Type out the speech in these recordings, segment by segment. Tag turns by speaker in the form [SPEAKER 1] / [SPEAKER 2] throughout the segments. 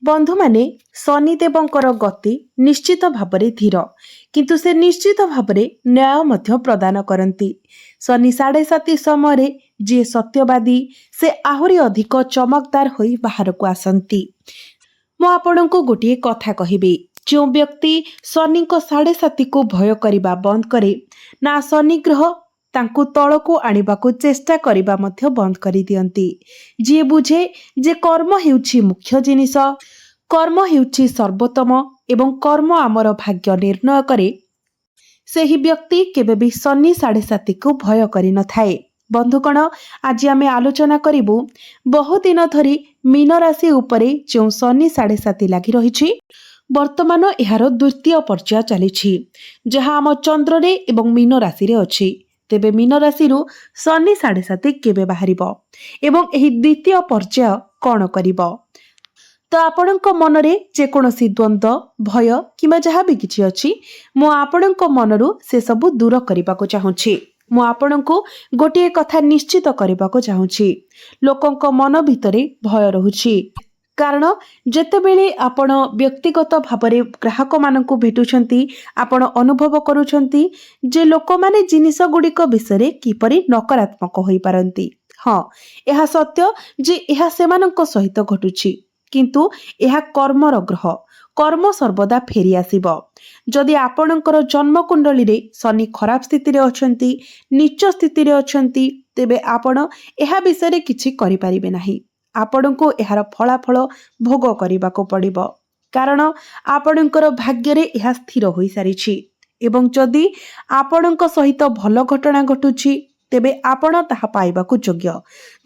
[SPEAKER 1] बंधु माने शनिदेवंकर गति निश्चित भावरे धीर किंतु से निश्चित भावरे न्याय मध्य प्रदान करती। शनि 7:30 समय जी सत्यवादी से आहुरी अधिक चमकदार होई बाहर को आसंती। मु आपण को गोटे कथा कहबी, जो व्यक्ति शनि 7:30 को भय करने बंद करे ना शनि ग्रह तांकु तलकू आनिबाकू चेष्टा करबा मध्य बंद करि दियंती। जी बुझे जे कर्म हेउछि मुख्य जिनिस, कर्म हेउछि सर्वोत्तम एवं कर्म आमर भाग्य निर्णय करे, सेही व्यक्ति केबे भी शनि 7:30 को भय करि न थाए। बंधुगण, आज आमे आलोचना करिबु बहु दिन धरी मीन राशि उपरे जो शनि 7:30 लागि रहिछि। वर्तमान एहार द्वितीय पर्याय चलिछि, जहाँ आम चंद्र रे एवं मीन राशि रे अछि। तेबे मीन राशि शनि 7:30 केबे बाहरिबो एवं एही द्वितीय पर्याय कौन करिबो? तो आपणक मनरे जेकोसी द्वंद्व भय किंबा जहाँ भी किछि अछि, मु आपणक मनरु से सबु दूर करिबाको चाहूछि। मु आपणको गोटे कथा निश्चित करिबाको चाहूछि, लोकंक मन भितरे भय रहुछि। कारण जेतेबेले आपण व्यक्तिगत भावरे ग्राहक मानकु भेटुछंती, आपण अनुभव करूछंती जे लोक माने जिनिस गुड़िक विषय किपरि नकारात्मक होई पारंती। हाँ, यह सत्य जे यह सेमानंक सहित घटुछि, किंतु यह कर्मर ग्रह, कर्म सर्वदा फेरी आसीबो। जदि आपणकर जन्म कुंडली रे शनि खराब स्थिति रे अछंती, नीच स्थिति रे अछंती, तेबे आपण यह विषय किछि करि परिबे नाही। आपणको एहार फलाफल भोग करबाको पड़िबो, कारण आपणकर भाग्य रे यह स्थिर होई सारिछि। एवं जदि आपणक सहित भल घटना घटुछि, तेबे आपण ताहा पाइबाको योग्य।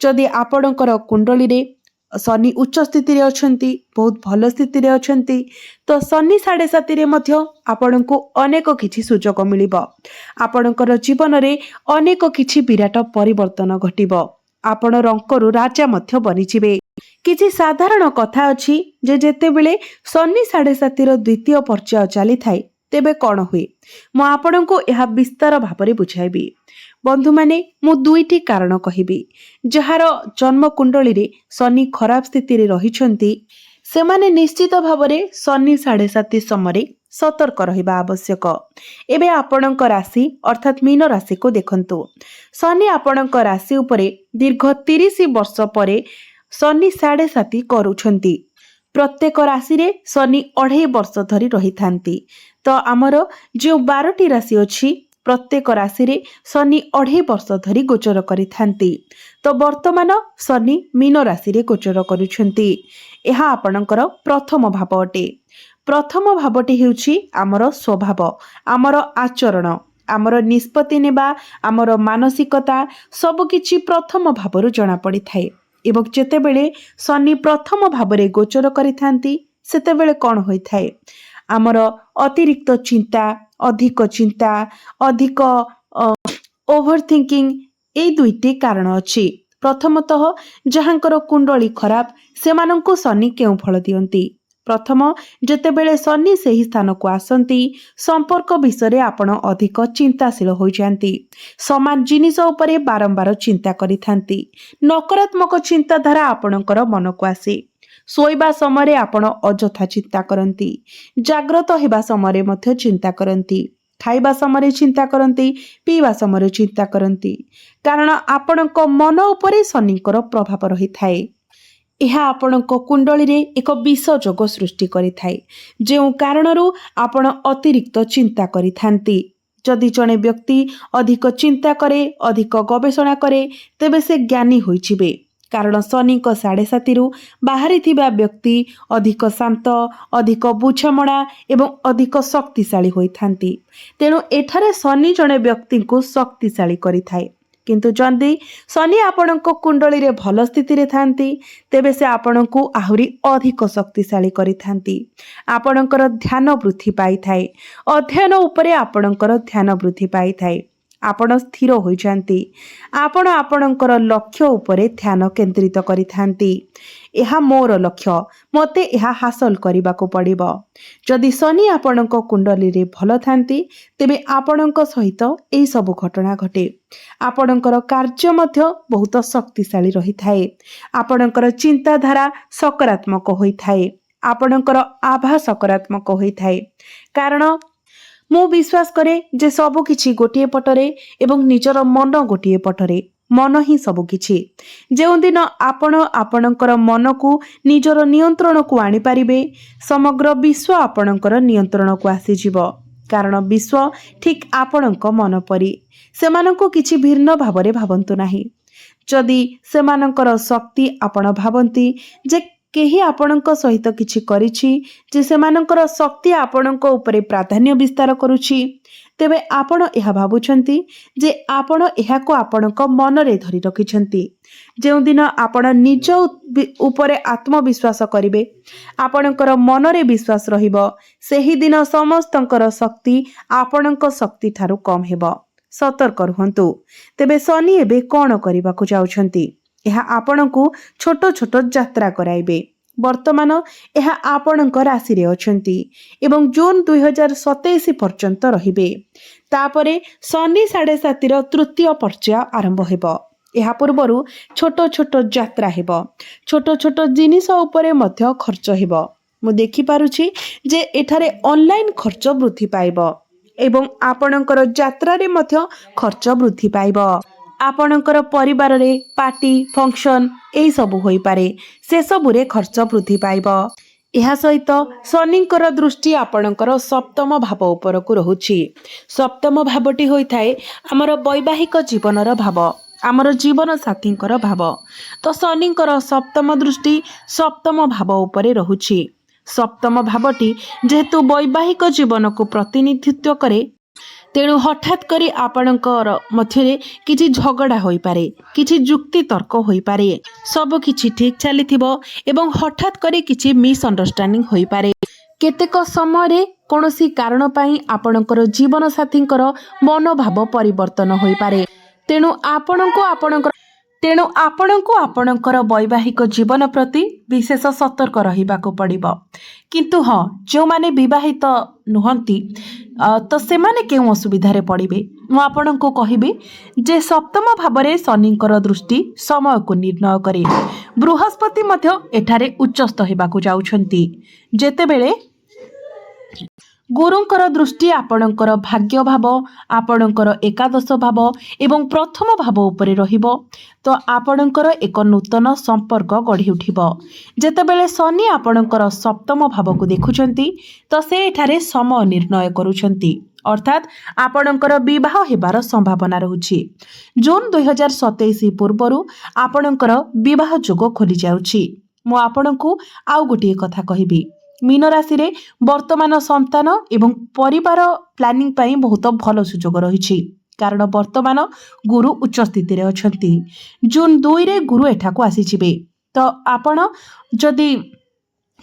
[SPEAKER 1] जदि आपणकर कुंडली रे शनि उच्च स्थिति रे अछंती, बहुत भल स्थिति रे अछंती, तो शनि 7:30 रे मध्य आपणको अनेक किछि सुजोग मिलिबो। आपणकर जीवन रे अनेक किछि विराट परिवर्तन घटिबो। आपण रंकरु राजा मध्य बनिजिबे। किछि साधारण कथा अछि जे जेतेबेले शनि 7:30 रो द्वितीय पर्याय चली थाए, तेबे कौन हुए, मु आपणको यह विस्तार भावरे बुझाइबी। बंधु माने मु दुईटी कारण कहिबी। जहार जन्म कुंडली रे शनि खराब स्थिति रे रहिछंती, सेमाने निश्चित भावरे शनि 7:30 समय सतर्क रहिबा आवश्यक। एबे आपणक राशि अर्थात मीन राशि को देखंतु। शनि आपणक राशि उपरे दीर्घ 30 वर्ष परे शनि 7:30 करूछंती। प्रत्येक राशि रे शनि 2.5 वर्ष धरी रही थांती। तो आमर जो 12टी राशि अछि, प्रत्येक राशि रे शनि 2.5 वर्ष धरी गोचर करि थांती। तो वर्तमान शनि मीन राशि रे गोचर करूछंती। एहा आपणकर प्रथम भाव अटे। प्रथम भावटी हेउछि आमर स्वभाव, आमर आचरण, आमर निष्पत्ति नेबा, आमर मानसिकता सबकिछि प्रथम भावरु जना पड़ी थाए। एवं जेतेबेले शनि प्रथम भावरे गोचर करिथांती, सेतेबेले कौन होई थाए, आमर अतिरिक्त चिंता, अधिक ओभर थिंकिंग, ए दुईटी कारण अछि। प्रथमतः जहांकर कुंडली खराब, सेमानंकु शनि केउ फल दियंती। प्रथम जेतेबेले शनि सेही स्थान को आसंती, संपर्क विषय आपण अधिक चिंताशील हो जाती। समान जिनिस उपरे बारंबार चिंता करिथांती। नकारात्मक चिंताधारा आपणकर मन को आसे। शोइबा समय आपण अजथा चिंता करंती, जाग्रत हेबा समय मध्य चिंता करंती, खाइबा समय चिंता करंती, पीवा समय चिंता करंती, कारण आपणक मन उपरे शनिकर प्रभाव रही थाए। यह आपणक कुंडली रे एक विष जोग सृष्टि करिथाए, जो कारणरू आपण अतिरिक्त चिंता करिथांती। जदि जने व्यक्ति अधिक चिंता करे, अधिक गवेषणा करे, तेबे से ज्ञानी होइजिबे। कारण शनि 7:30 बाहरी थिबा व्यक्ति अधिक शांत, अधिक बुझामणा एवं अधिक शक्तिशाली होइथांती। तेणु एठारे शनि जने व्यक्ति को शक्तिशाली करिथाए। किंतु जदि शनि आपणक कुंडली रे भल स्थिति रे थांती, तेबे से आपणको आहुरी अधिक शक्तिशाली करिथांती। आपणकर ध्यान वृद्धि पाई थाए, अध्ययन उपरे आपणकर ध्यान वृद्धि पाई थाए। आपण स्थिर होई जांती, आपण आपणकर लक्ष्य उपरे ध्यान केंद्रित करिथांती। एहा मोर लक्ष्य, मते एहा हासिल करिबाको पड़िबो। जदि शनि आपणक कुंडली रे भल थांती, तेबे आपणक सहित एई सब घटना घटे। आपणकर कार्य मध्य बहुत शक्तिशाली रही थाए। आपणकर चिंताधारा सकारात्मक होई थाए। ଆପଣଙ୍କର ଆଭା ସକାରାତ୍ମକ ହୋଇଥାଏ। କାରଣ ମୁଁ ବିଶ୍ୱାସ କରେ ଯେ ସବୁ କିଛି ଗୋଟିଏ ପଟରେ ଏବଂ ନିଜର ମନ ଗୋଟିଏ ପଟରେ। ମନ ହିଁ ସବୁକିଛି। ଯେଉଁଦିନ ଆପଣ ଆପଣଙ୍କର ମନକୁ ନିଜର ନିୟନ୍ତ୍ରଣକୁ ଆଣିପାରିବେ, ସମଗ୍ର ବିଶ୍ୱ ଆପଣଙ୍କର ନିୟନ୍ତ୍ରଣକୁ ଆସିଯିବ। କାରଣ ବିଶ୍ୱ ଠିକ୍ ଆପଣଙ୍କ ମନ ପରି। ସେମାନଙ୍କୁ କିଛି ଭିନ୍ନ ଭାବରେ ଭାବନ୍ତୁ ନାହିଁ। ଯଦି ସେମାନଙ୍କର ଶକ୍ତି ଆପଣ ଭାବନ୍ତି ଯେ କେହି ଆପଣଙ୍କ ସହିତ କିଛି କରିଛି, ଯେ ସେମାନଙ୍କର ଶକ୍ତି ଆପଣଙ୍କ ଉପରେ ପ୍ରାଧାନ୍ୟ ବିସ୍ତାର କରୁଛି, ତେବେ ଆପଣ ଏହା ଭାବୁଛନ୍ତି ଯେ ଆପଣ ଏହାକୁ ଆପଣଙ୍କ ମନରେ ଧରି ରଖିଛନ୍ତି। ଯେଉଁଦିନ ଆପଣ ନିଜ ଉପରେ ଆତ୍ମବିଶ୍ୱାସ କରିବେ, ଆପଣଙ୍କର ମନରେ ବିଶ୍ୱାସ ରହିବ, ସେହିଦିନ ସମସ୍ତଙ୍କର ଶକ୍ତି ଆପଣଙ୍କ ଶକ୍ତି ଠାରୁ କମ୍ ହେବ। ସତର୍କ ରୁହନ୍ତୁ। ତେବେ ଶନି ଏବେ କ'ଣ କରିବାକୁ ଯାଉଛନ୍ତି? ଏହା ଆପଣଙ୍କୁ ଛୋଟ ଛୋଟ ଯାତ୍ରା କରାଇବେ। ବର୍ତ୍ତମାନ ଏହା ଆପଣଙ୍କ ରାଶିରେ ଅଛନ୍ତି ଏବଂ ଜୁନ୍ 2027 ପର୍ଯ୍ୟନ୍ତ ରହିବେ। ତାପରେ ଶନି 7.5ର ତୃତୀୟ ପର୍ଯ୍ୟାୟ ଆରମ୍ଭ ହେବ। ଏହା ପୂର୍ବରୁ ଛୋଟ ଛୋଟ ଯାତ୍ରା ହେବ। ଛୋଟ ଛୋଟ ଜିନିଷ ଉପରେ ମଧ୍ୟ ଖର୍ଚ୍ଚ ହେବ। ମୁଁ ଦେଖିପାରୁଛି ଯେ ଏଠାରେ ଅନଲାଇନ୍ ଖର୍ଚ୍ଚ ବୃଦ୍ଧି ପାଇବ ଏବଂ ଆପଣଙ୍କର ଯାତ୍ରାରେ ମଧ୍ୟ ଖର୍ଚ୍ଚ ବୃଦ୍ଧି ପାଇବ। ଆପଣଙ୍କର ପରିବାରରେ ପାର୍ଟି ଫଙ୍କସନ୍ ଏହିସବୁ ହୋଇପାରେ, ସେସବୁରେ ଖର୍ଚ୍ଚ ବୃଦ୍ଧି ପାଇବ। ଏହା ସହିତ ଶନିଙ୍କର ଦୃଷ୍ଟି ଆପଣଙ୍କର ସପ୍ତମ ଭାବ ଉପରକୁ ରହୁଛି। ସପ୍ତମ ଭାବଟି ହୋଇଥାଏ ଆମର ବୈବାହିକ ଜୀବନର ଭାବ, ଆମର ଜୀବନ ସାଥୀଙ୍କର ଭାବ। ତ ଶନିଙ୍କର ସପ୍ତମ ଦୃଷ୍ଟି ସପ୍ତମ ଭାବ ଉପରେ ରହୁଛି। ସପ୍ତମ ଭାବଟି ଯେହେତୁ ବୈବାହିକ ଜୀବନକୁ ପ୍ରତିନିଧିତ୍ୱ କରେ, ତେଣୁ ହଠାତ୍ କରି ଆପଣଙ୍କର ମଧ୍ୟରେ କିଛି ଝଗଡ଼ା ହୋଇପାରେ, କିଛି ଯୁକ୍ତି ତର୍କ ହୋଇପାରେ। ସବୁ କିଛି ଠିକ୍ ଚାଲିଥିବ ଏବଂ ହଠାତ୍ କରି କିଛି ମିସ୍ଅଣ୍ଡରଷ୍ଟାଣ୍ଡିଂ ହୋଇପାରେ। କେତେକ ସମୟରେ କୌଣସି କାରଣ ପାଇଁ ଆପଣଙ୍କର ଜୀବନ ସାଥୀଙ୍କର ମନୋଭାବ ପରିବର୍ତ୍ତନ ହୋଇପାରେ। ତେଣୁ ଆପଣଙ୍କୁ ଆପଣଙ୍କର ବୈବାହିକ ଜୀବନ ପ୍ରତି ବିଶେଷ ସତର୍କ ରହିବାକୁ ପଡ଼ିବ। କିନ୍ତୁ ହଁ, ଯେଉଁମାନେ ବିବାହିତ ନୁହନ୍ତି ତ ସେମାନେ କେଉଁ ଅସୁବିଧାରେ ପଡ଼ିବେ? ମୁଁ ଆପଣଙ୍କୁ କହିବି ଯେ ସପ୍ତମ ଭାବରେ ଶନିଙ୍କର ଦୃଷ୍ଟି ସମୟକୁ ନିର୍ଣ୍ଣୟ କରେ। ବୃହସ୍ପତି ମଧ୍ୟ ଏଠାରେ ଉଚ୍ଚସ୍ଥ ହେବାକୁ ଯାଉଛନ୍ତି। ଯେତେବେଳେ ଗୁରୁଙ୍କର ଦୃଷ୍ଟି ଆପଣଙ୍କର ଭାଗ୍ୟ ଭାବ, ଆପଣଙ୍କର ଏକାଦଶ ଭାବ ଏବଂ ପ୍ରଥମ ଭାବ ଉପରେ ରହିବ, ତ ଆପଣଙ୍କର ଏକ ନୂତନ ସମ୍ପର୍କ ଗଢ଼ି ଉଠିବ। ଯେତେବେଳେ ଶନି ଆପଣଙ୍କର ସପ୍ତମ ଭାବକୁ ଦେଖୁଛନ୍ତି, ତ ସେ ଏଠାରେ ସମୟ ନିର୍ଣ୍ଣୟ କରୁଛନ୍ତି, ଅର୍ଥାତ୍ ଆପଣଙ୍କର ବିବାହ ହେବାର ସମ୍ଭାବନା ରହୁଛି। ଜୁନ୍ 2027 ପୂର୍ବରୁ ଆପଣଙ୍କର ବିବାହ ଯୋଗ ଖୋଲିଯାଉଛି। ମୁଁ ଆପଣଙ୍କୁ ଆଉ ଗୋଟିଏ କଥା କହିବି। ମୀନ ରାଶିରେ ବର୍ତ୍ତମାନ ସନ୍ତାନ ଏବଂ ପରିବାର ପ୍ଲାନିଂ ପାଇଁ ବହୁତ ଭଲ ସୁଯୋଗ ରହିଛି। କାରଣ ବର୍ତ୍ତମାନ ଗୁରୁ ଉଚ୍ଚ ସ୍ଥିତିରେ ଅଛନ୍ତି। ଜୁନ୍ 2ରେ ଗୁରୁ ଏଠାକୁ ଆସିଯିବେ। ତ ଆପଣ ଯଦି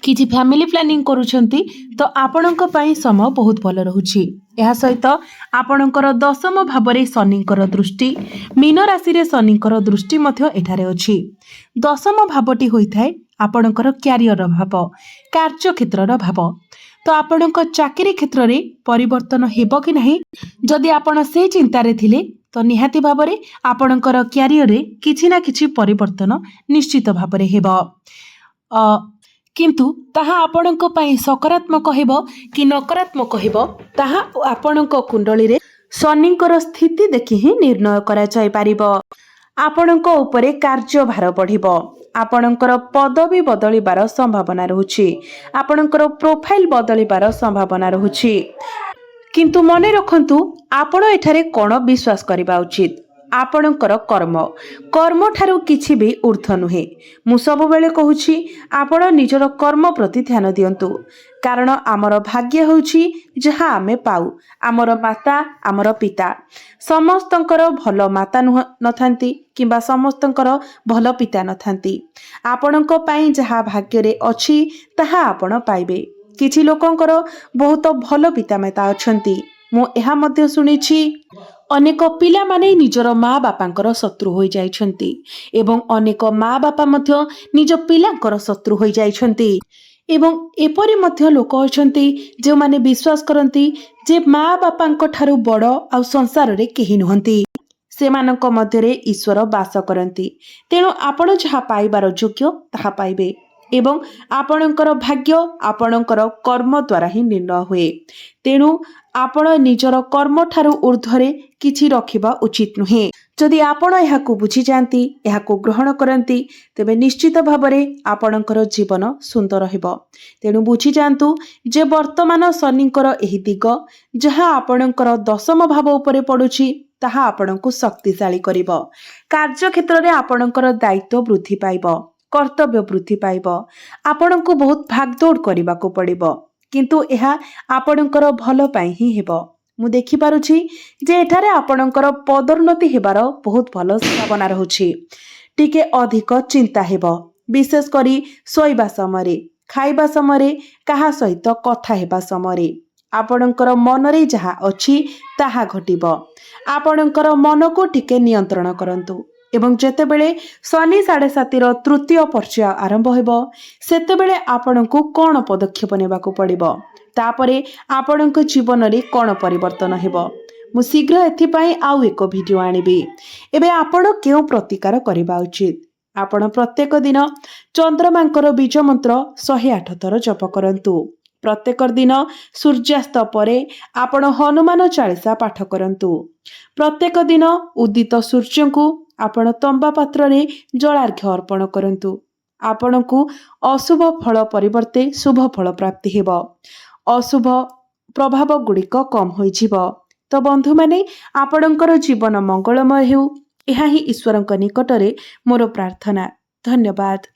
[SPEAKER 1] କିଛି ଫ୍ୟାମିଲି ପ୍ଲାନିଂ କରୁଛନ୍ତି, ତ ଆପଣଙ୍କ ପାଇଁ ସମୟ ବହୁତ ଭଲ ରହୁଛି। ଏହା ସହିତ ଆପଣଙ୍କର ଦଶମ ଭାବରେ ଶନିଙ୍କର ଦୃଷ୍ଟି, ମୀନ ରାଶିରେ ଶନିଙ୍କର ଦୃଷ୍ଟି ମଧ୍ୟ ଏଠାରେ ଅଛି। ଦଶମ ଭାବଟି ହୋଇଥାଏ ଆପଣଙ୍କର କ୍ୟାରିୟର ଭାବ, କାର୍ଯ୍ୟକ୍ଷେତ୍ରର ଭାବ। ତ ଆପଣଙ୍କ ଚାକିରି କ୍ଷେତ୍ରରେ ପରିବର୍ତ୍ତନ ହେବ କି ନାହିଁ, ଯଦି ଆପଣ ସେ ଚିନ୍ତାରେ ଥିଲେ, ତ ନିହାତି ଭାବରେ ଆପଣଙ୍କର କ୍ୟାରିୟରରେ କିଛି ନା କିଛି ପରିବର୍ତ୍ତନ ନିଶ୍ଚିତ ଭାବରେ ହେବ। କିନ୍ତୁ ତାହା ଆପଣଙ୍କ ପାଇଁ ସକାରାତ୍ମକ ହେବ କି ନକାରାତ୍ମକ ହେବ, ତାହା ଆପଣଙ୍କ କୁଣ୍ଡଳୀରେ ଶନିଙ୍କର ସ୍ଥିତି ଦେଖି ହିଁ ନିର୍ଣ୍ଣୟ କରାଯାଇପାରିବ। ଆପଣଙ୍କ ଉପରେ କାର୍ଯ୍ୟଭାର ବଢ଼ିବ। ଆପଣଙ୍କର ପଦବୀ ବଦଳିବାର ସମ୍ଭାବନା ରହୁଛି। ଆପଣଙ୍କର ପ୍ରୋଫାଇଲ୍ ବଦଳିବାର ସମ୍ଭାବନା ରହୁଛି। କିନ୍ତୁ ମନେ ରଖନ୍ତୁ, ଆପଣ ଏଠାରେ କ'ଣ ବିଶ୍ୱାସ କରିବା ଉଚିତ? ଆପଣଙ୍କର କର୍ମଠାରୁ କିଛି ବି ଊର୍ଦ୍ଧ୍ୱ ନୁହେଁ। ମୁଁ ସବୁବେଳେ କହୁଛି, ଆପଣ ନିଜର କର୍ମ ପ୍ରତି ଧ୍ୟାନ ଦିଅନ୍ତୁ। କାରଣ ଆମର ଭାଗ୍ୟ ହେଉଛି ଯାହା ଆମେ ପାଉ। ଆମର ମାତା, ଆମର ପିତା। ସମସ୍ତଙ୍କର ଭଲ ମାତା ନଥାନ୍ତି କିମ୍ବା ସମସ୍ତଙ୍କର ଭଲ ପିତା ନଥାନ୍ତି। ଆପଣଙ୍କ ପାଇଁ ଯାହା ଭାଗ୍ୟରେ ଅଛି ତାହା ଆପଣ ପାଇବେ। କିଛି ଲୋକଙ୍କର ବହୁତ ଭଲ ପିତାମାତା ଅଛନ୍ତି। ମୁଁ ଏହା ମଧ୍ୟ ଶୁଣିଛି, ଅନେକ ପିଲାମାନେ ନିଜର ମା ବାପାଙ୍କର ଶତ୍ରୁ ହୋଇଯାଇଛନ୍ତି ଏବଂ ଅନେକ ମା ବାପା ମଧ୍ୟ ନିଜ ପିଲାଙ୍କର ଶତ୍ରୁ ହୋଇଯାଇଛନ୍ତି। ଏବଂ ଏପରି ମଧ୍ୟ ଲୋକ ଅଛନ୍ତି ଯେଉଁମାନେ ବିଶ୍ୱାସ କରନ୍ତି ଯେ ମା ବାପାଙ୍କ ଠାରୁ ବଡ଼ ଆଉ ସଂସାରରେ କେହି ନୁହନ୍ତି। ସେମାନଙ୍କ ମଧ୍ୟରେ ଈଶ୍ୱର ବାସ କରନ୍ତି। ତେଣୁ ଆପଣ ଯାହା ପାଇବାର ଯୋଗ୍ୟ ତାହା ପାଇବେ। ଏବଂ ଆପଣଙ୍କର ଭାଗ୍ୟ ଆପଣଙ୍କର କର୍ମ ଦ୍ୱାରା ହିଁ ନିର୍ଣ୍ଣୟ ହୁଏ। ତେଣୁ ଆପଣ ନିଜର କର୍ମଠାରୁ ଊର୍ଦ୍ଧ୍ୱରେ କିଛି ରଖିବା ଉଚିତ ନୁହେଁ। ଯଦି ଆପଣ ଏହାକୁ ବୁଝିଯାଆନ୍ତି, ଏହାକୁ ଗ୍ରହଣ କରନ୍ତି, ତେବେ ନିଶ୍ଚିତ ଭାବରେ ଆପଣଙ୍କର ଜୀବନ ସୁନ୍ଦର ହେବ। ତେଣୁ ବୁଝିଯାଆନ୍ତୁ ଯେ ବର୍ତ୍ତମାନ ଶନିଙ୍କର ଏହି ଦିଗ ଯାହା ଆପଣଙ୍କର ଦଶମ ଭାବ ଉପରେ ପଡ଼ୁଛି ତାହା ଆପଣଙ୍କୁ ଶକ୍ତିଶାଳୀ କରିବ। କାର୍ଯ୍ୟକ୍ଷେତ୍ରରେ ଆପଣଙ୍କର ଦାୟିତ୍ୱ ବୃଦ୍ଧି ପାଇବ, କର୍ତ୍ତବ୍ୟ ବୃଦ୍ଧି ପାଇବ, ଆପଣଙ୍କୁ ବହୁତ ଭାଗଦୌଡ଼ କରିବାକୁ ପଡ଼ିବ, କିନ୍ତୁ ଏହା ଆପଣଙ୍କର ଭଲ ପାଇଁ ହିଁ ହେବ। ମୁଁ ଦେଖିପାରୁଛି ଯେ ଏଠାରେ ଆପଣଙ୍କର ପଦୋନ୍ନତି ହେବାର ବହୁତ ଭଲ ସମ୍ଭାବନା ରହୁଛି। ଟିକେ ଅଧିକ ଚିନ୍ତା ହେବ, ବିଶେଷ କରି ଶୋଇବା ସମୟରେ, ଖାଇବା ସମୟରେ, କାହା ସହିତ କଥା ହେବା ସମୟରେ। ଆପଣଙ୍କର ମନରେ ଯାହା ଅଛି ତାହା ଘଟିବ। ଆପଣଙ୍କର ମନକୁ ଟିକେ ନିୟନ୍ତ୍ରଣ କରନ୍ତୁ ଏବଂ ଯେତେବେଳେ ଶନି 7.5ର ତୃତୀୟ ପର୍ଯ୍ୟାୟ ଆରମ୍ଭ ହେବ ସେତେବେଳେ ଆପଣଙ୍କୁ କ'ଣ ପଦକ୍ଷେପ ନେବାକୁ ପଡ଼ିବ, ତାପରେ ଆପଣଙ୍କ ଜୀବନରେ କ'ଣ ପରିବର୍ତ୍ତନ ହେବ, ମୁଁ ଶୀଘ୍ର ଏଥିପାଇଁ ଆଉ ଏକ ଭିଡ଼ିଓ ଆଣିବି। ଏବେ ଆପଣ କେଉଁ ପ୍ରତିକାର କରିବା ଉଚିତ? ଆପଣ ପ୍ରତ୍ୟେକ ଦିନ ଚନ୍ଦ୍ରମାଙ୍କର ବୀଜ ମନ୍ତ୍ର 108 ଥର ଜପ କରନ୍ତୁ। ପ୍ରତ୍ୟେକ ଦିନ ସୂର୍ଯ୍ୟାସ୍ତ ପରେ ଆପଣ ହନୁମାନ ଚାଳିଶା ପାଠ କରନ୍ତୁ। ପ୍ରତ୍ୟେକ ଦିନ ଉଦିତ ସୂର୍ଯ୍ୟଙ୍କୁ ଆପଣ ତମ୍ବା ପାତ୍ରରେ ଜଳାର୍ଘ୍ୟ ଅର୍ପଣ କରନ୍ତୁ। ଆପଣଙ୍କୁ ଅଶୁଭ ଫଳ ପରିବର୍ତ୍ତେ ଶୁଭ ଫଳ ପ୍ରାପ୍ତି ହେବ। ଅଶୁଭ ପ୍ରଭାବ ଗୁଡ଼ିକ କମ୍ ହୋଇଯିବ। ତ ବନ୍ଧୁମାନେ, ଆପଣଙ୍କର ଜୀବନ ମଙ୍ଗଳମୟ ହେଉ, ଏହା ହିଁ ଈଶ୍ୱରଙ୍କ ନିକଟରେ ମୋର ପ୍ରାର୍ଥନା। ଧନ୍ୟବାଦ।